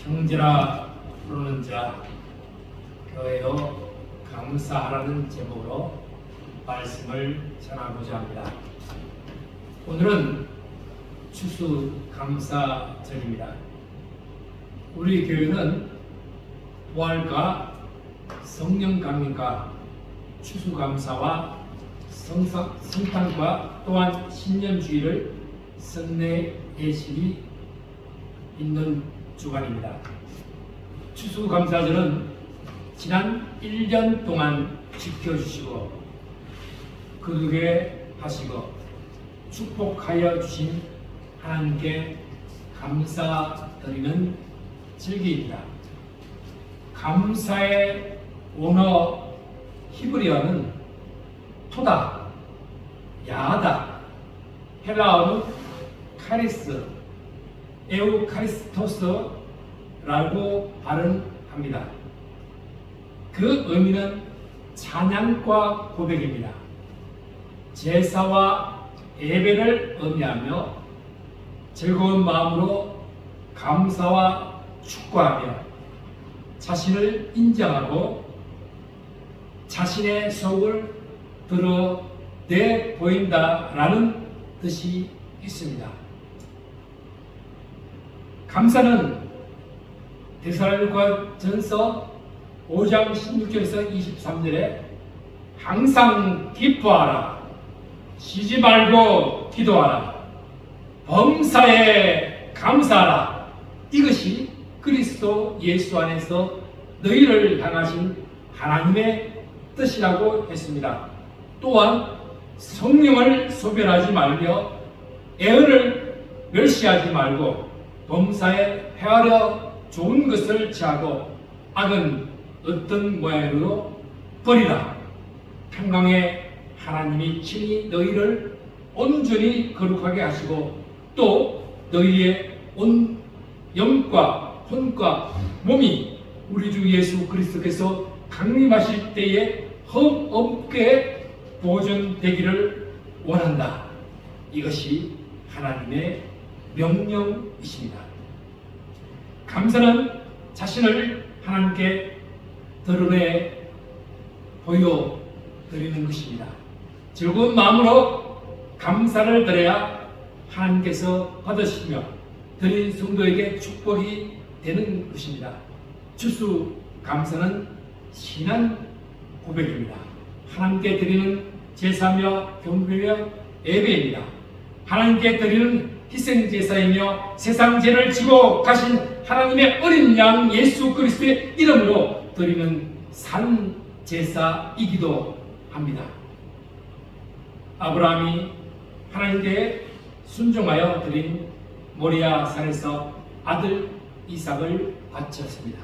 형제라 부르는 자 교회여 감사하라는 제목으로 말씀을 전하고자 합니다. 오늘은 추수감사절입니다. 우리 교회는 부활과 성령감인과 추수감사와 성탄과 또한 신년주의를 선내 예식이 있는 주간입니다. 추수감사절은 지난 1년 동안 지켜주시고 거두게 하시고 축복하여 주신 하나님께 감사드리는 절기입니다. 감사의 원어 히브리어는 토다, 야하다, 헬라어는 카리스, 에우카리스토스라고 발음합니다. 그 의미는 찬양과 고백입니다. 제사와 예배를 의미하며 즐거운 마음으로 감사와 축구하며 자신을 인정하고 자신의 속을 드러내 보인다라는 뜻이 있습니다. 감사는 데살로니가전서 5장 16절에서 23절에 항상 기뻐하라, 쉬지 말고 기도하라, 범사에 감사하라. 이것이 그리스도 예수 안에서 너희를 향하신 하나님의 뜻이라고 했습니다. 또한 성령을 소멸하지 말며 애언을 멸시하지 말고 범사에 헤아려 좋은 것을 취하고 악은 어떤 모양으로 버리라. 평강의 하나님이 친히 너희를 온전히 거룩하게 하시고 또 너희의 온 영과 혼과 몸이 우리 주 예수 그리스도께서 강림하실 때에 흠없게 보존되기를 원한다. 이것이 하나님의 명령이십니다. 감사는 자신을 하나님께 드러내 보여드리는 것입니다. 즐거운 마음으로 감사를 드려야 하나님께서 받으시며 드린 성도에게 축복이 되는 것입니다. 추수감사는 신앙 고백입니다. 하나님께 드리는 제사며 경배며 예배입니다. 하나님께 드리는 희생제사이며 세상 죄를 지고 가신 하나님의 어린 양 예수 그리스도의 이름으로 드리는 산 제사이기도 합니다. 아브라함이 하나님께 순종하여 드린 모리아 산에서 아들 이삭을 바쳤습니다.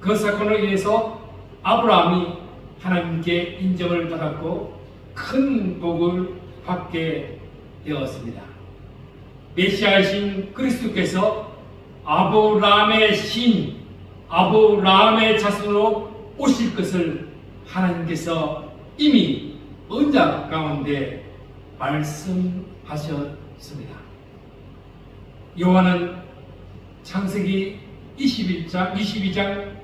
그 사건으로 인해서 아브라함이 하나님께 인정을 받았고 큰 복을 받게 되었습니다. 메시아이신 그리스도께서 아브라함의 신, 아브라함의 자손으로 오실 것을 하나님께서 이미 언약 가운데 말씀하셨습니다. 요한은 창세기 22장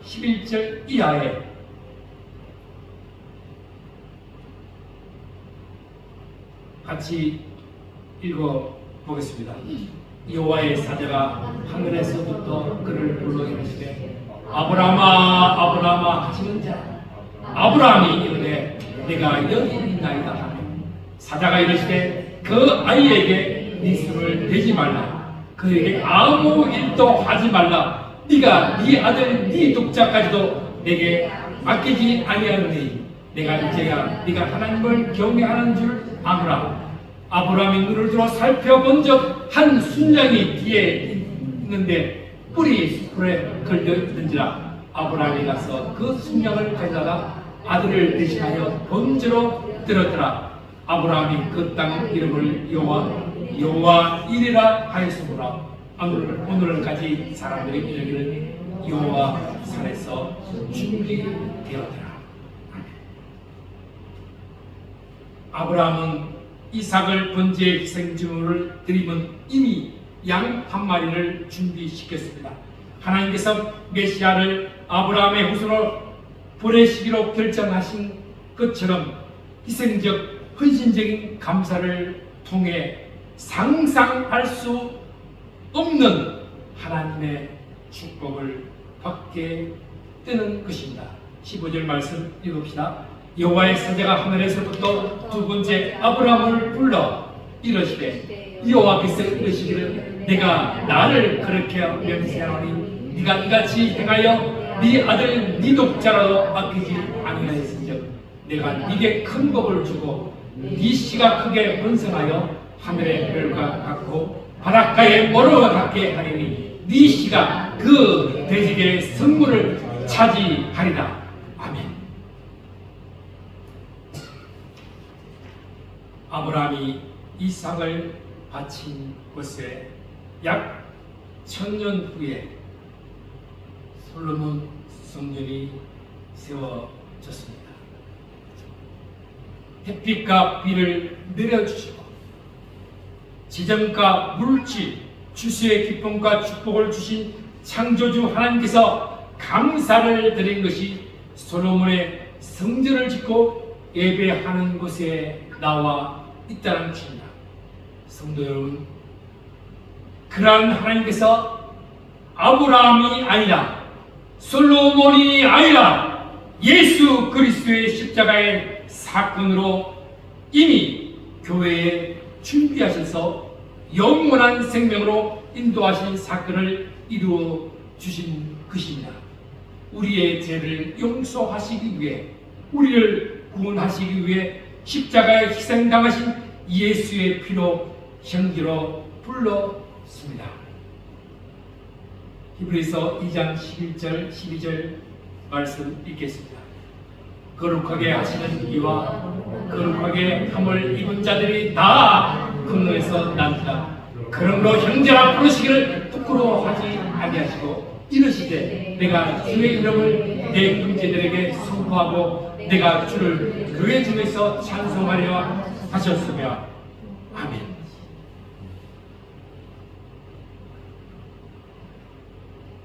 11절 이하에 같이 읽어보겠습니다. 여호와의 사자가 하늘에서부터 그를 불러 이르시되 아브라함아 아브라함아 하시는 자 아브라함이 이르되 내가 여기 있나이다 하며 사자가 이르시되 그 아이에게 네 손을 대지 말라, 그에게 아무 일도 하지 말라. 네가 네 아들 네 독자까지도 내게 맡기지 아니하느니 내가 이제야 네가 하나님을 경외하는 줄 아노라. 아브라함이 눈을 들어 살펴본 적 한 순양이 뒤에 있는데 뿔이 풀에 걸려 있는지라. 아브라함이 가서 그 순양을 가져다가 아들을 대신하여 번제로 드렸더라. 아브라함이 그 땅 이름을 여호와 이리라 하였으므로 오늘까지 사람들이 이르기를 여호와 산에서 준비되었더라. 아브라함은 이삭을 번제의 희생제물을 드리면 이미 양 한 마리를 준비시켰습니다. 하나님께서 메시아를 아브라함의 후손으로 보내시기로 결정하신 것처럼 희생적 헌신적인 감사를 통해 상상할 수 없는 하나님의 축복을 받게 되는 것입니다. 15절 말씀 읽읍시다. 여호와의 사자가 하늘에서부터 두 번째 아브라함을 불러 이르시되 여호와께서 이르시기를 내가 나를 그렇게 명세하노니 네가 이같이 행하여 네 아들 네 독자라도 아끼지 아니하였은즉 내가 네게 큰 복을 주고 네 씨가 크게 번성하여 하늘의 별과 같고 바닷가의 모래와 같게 하리니 네 씨가 그 대지의 성문을 차지하리라. 아멘. 아브라함이 이삭을 바친 곳에 약 1000년 후에 솔로몬 성전이 세워졌습니다. 햇빛과 비를 내려주시고 지정과 물질, 주수의 기쁨과 축복을 주신 창조주 하나님께서 감사를 드린 것이 솔로몬의 성전을 짓고 예배하는 곳에 나와 있다는 것입니다. 성도 여러분, 그러한 하나님께서 아브라함이 아니라 솔로몬이 아니라 예수 그리스도의 십자가의 사건으로 이미 교회에 준비하셔서 영원한 생명으로 인도하신 사건을 이루어 주신 것입니다. 우리의 죄를 용서하시기 위해, 우리를 구원하시기 위해 십자가에 희생당하신 예수의 피로 형제로 불렀습니다. 히브리서 2장 11절 12절 말씀 읽겠습니다. 거룩하게 하시는 이와 거룩하게 함을 입은 자들이 다 근원에서 난다. 그러므로 형제라 부르시기를 부끄러워하지 아니하시고 이르시되 내가 주의 이름을 내 형제들에게 선포하고 내가 주를 교회 중에서 찬송하려 하셨으며 아멘.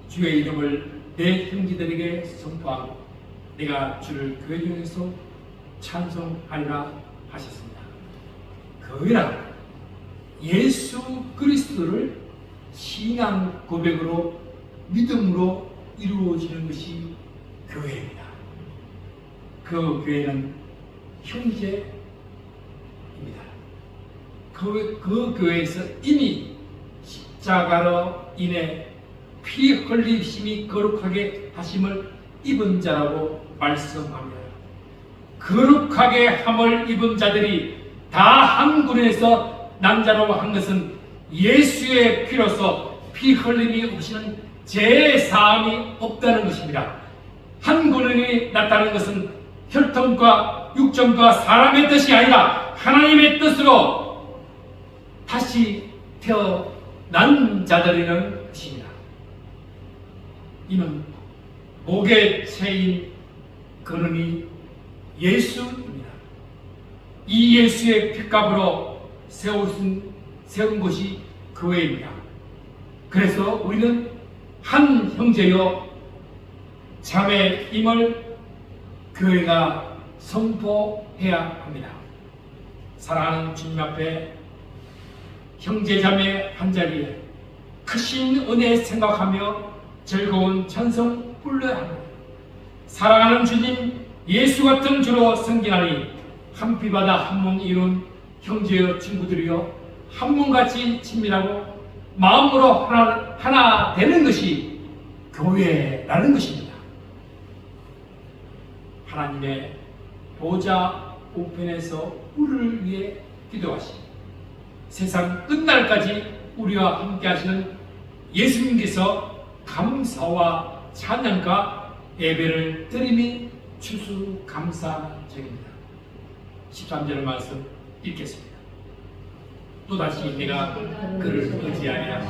주의 이름을 내 형제들에게 선포하고 내가 주를 교회 중에서 찬송하리라 하셨습니다. 교회란 예수 그리스도를 신앙 고백으로 믿음으로 이루어지는 것이 교회입니다. 그 교회는 형제입니다. 그 교회에서 이미 십자가로 인해 피 흘리심이 거룩하게 하심을 입은 자라고 말씀합니다. 거룩하게 함을 입은 자들이 다 한 군에서 난 자라고 한 것은 예수의 피로서 피 흘림이 없이는 죄 사함이 없다는 것입니다. 한 군원이 났다는 것은 혈통과 육정과 사람의 뜻이 아니라 하나님의 뜻으로 다시 태어난 자들이라는 것입니다. 이는 목에 채인 근원이 예수입니다. 이 예수의 핏값으로 세운 것이 교회입니다. 그래서 우리는 한 형제요 자매임을 교회가 선포해야 합니다. 사랑하는 주님 앞에 형제 자매 한자리에 크신 은혜 생각하며 즐거운 찬송 불러야 합니다. 사랑하는 주님 예수 같은 주로 섬기나니 한 피바다 한 몸 이룬 형제여 친구들이여 한 몸같이 친밀하고 마음으로 하나 되는 것이 교회라는 것입니다. 하나님의 보좌 우편에서 우리를 위해 기도하시 세상 끝날까지 우리와 함께 하시는 예수님께서 감사와 찬양과 예배를 드림이 추수감사절입니다. 13절 말씀 읽겠습니다. 또다시 내가 그를 의지하여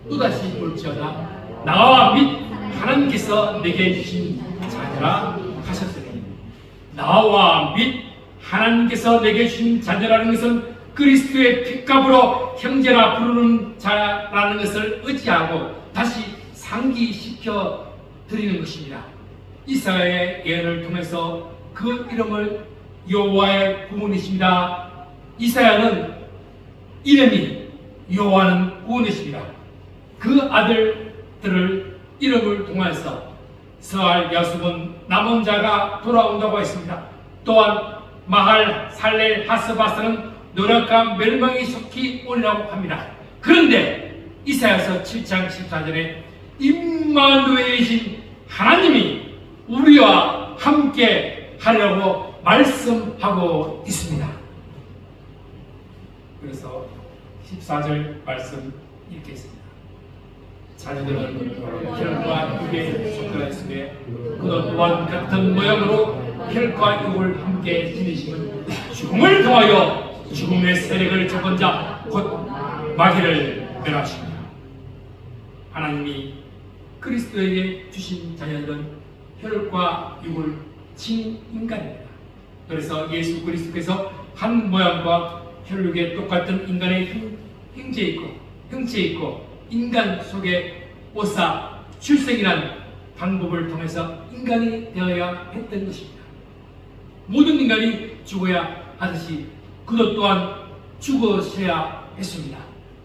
또다시 볼지어다 나와 및 하나님께서 내게 주신 자녀라 하셨으니 나와 및 하나님께서 내게 주신 자녀라는 것은 그리스도의 핏값으로 형제라 부르는 자라는 것을 의지하고 다시 상기시켜 드리는 것입니다. 이사야의 예언을 통해서 그 이름을 여호와의 구원이십니다. 이사야는 이름이 여호와는 구원이십니다. 그 아들들을 이름을 통해서 스알 야수본 남은 자가 돌아온다고 했습니다. 또한 마할 살렐 하스바스는 노력한 멸망이 속히 오리라고 합니다. 그런데 이사야서 7장 14절에 임마누엘이신 하나님이 우리와 함께 하려고 말씀하고 있습니다. 그래서 14절 말씀 읽겠습니다. 자녀들은 혈과 육에 속하였으며 그도 또한 같은 모양으로 혈과 육을 함께 지니심은 죽음을 통하여 죽음의 세력을 접은 자 곧 마귀를 멸하십니다. 하나님이 그리스도에게 주신 자녀들은 혈과 육을 진 인간입니다. 그래서 예수 그리스도께서 한 모양과 혈육에 똑같은 인간의 형체 있고 인간 속에 오사 출생이란 방법을 통해서 인간이 되어야 했던 것입니다. 모든 인간이 죽어야 하듯이 그도 또한 죽으셔야 했습니다.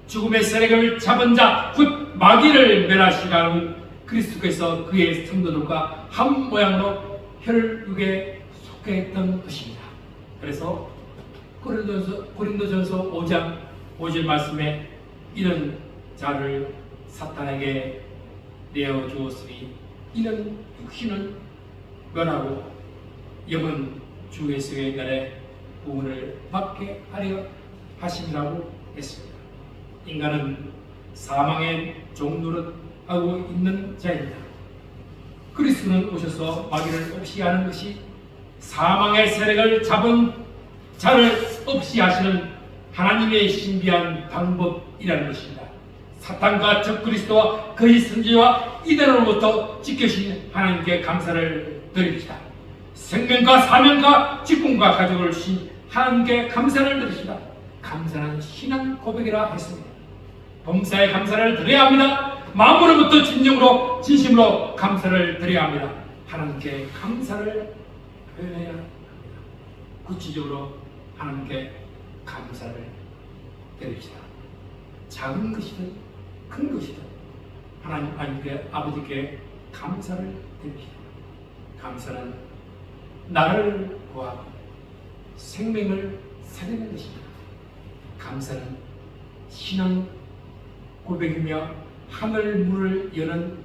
죽음의 세력을 잡은 자 곧 마귀를 멸하시라는 그리스도께서 그의 성도들과 한 모양으로 혈육에 속했던 것입니다. 그래서 고린도전서 5장 5절 말씀에 이런 자를 사탄에게 내어주었으니 이는 육신은 멸하고 영은 주 예수의 날에 구원을 받게 하려 하심이라고 했습니다. 인간은 사망의 종노릇하고 있는 자입니다. 그리스도는 오셔서 마귀를 없이 하는 것이 사망의 세력을 잡은 자를 없이 하시는 하나님의 신비한 방법이라는 것입니다. 사탄과 적 그리스도와 그의 선지와 이단으로부터 지켜주신 하나님께 감사를 드립시다. 생명과 사명과 직분과 가족을 주신 하나님께 감사를 드립시다. 감사는 신앙 고백이라 했습니다. 범사에 감사를 드려야 합니다. 마음으로부터 진정으로 진심으로 감사를 드려야 합니다. 하나님께 감사를 표현해야 합니다. 구체적으로 하나님께 감사를 드립시다. 작은 것이든 큰 것이든 하나님께 아버지께 감사를 드립시다. 감사는 나를 구하고 생명을 살리는 것입니다. 감사는 신앙 고백이며 하늘 문을 여는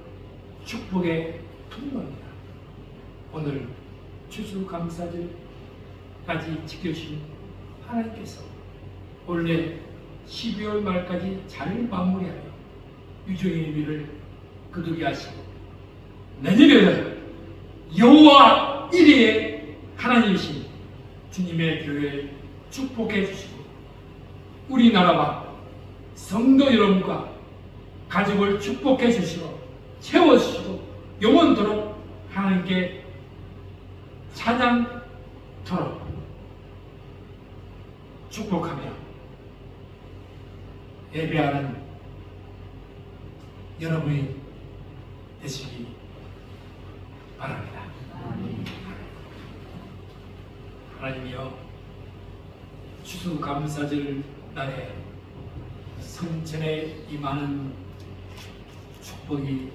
축복의 통로입니다. 오늘 추수감사절까지 지켜주신 하나님께서 원래 12월 말까지 잘 마무리하여 유종의 일을 거두게 하시고 내년에는 여호와 이레의 하나님이신 주님의 교회를 축복해 주시고 우리나라와 성도 여러분과 가족을 축복해 주시고 채워주시고 영원토록 하나님께 찬양토록 축복하며 예배하는 여러분이 되시기 바랍니다. 하나님이여, 추수감사절 날에 성전에 임하는 축복이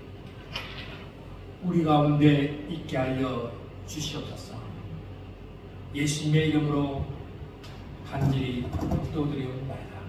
우리 가운데 있게 하여 주시옵소서. 예수님의 이름으로 간절히 기도드리옵나이다.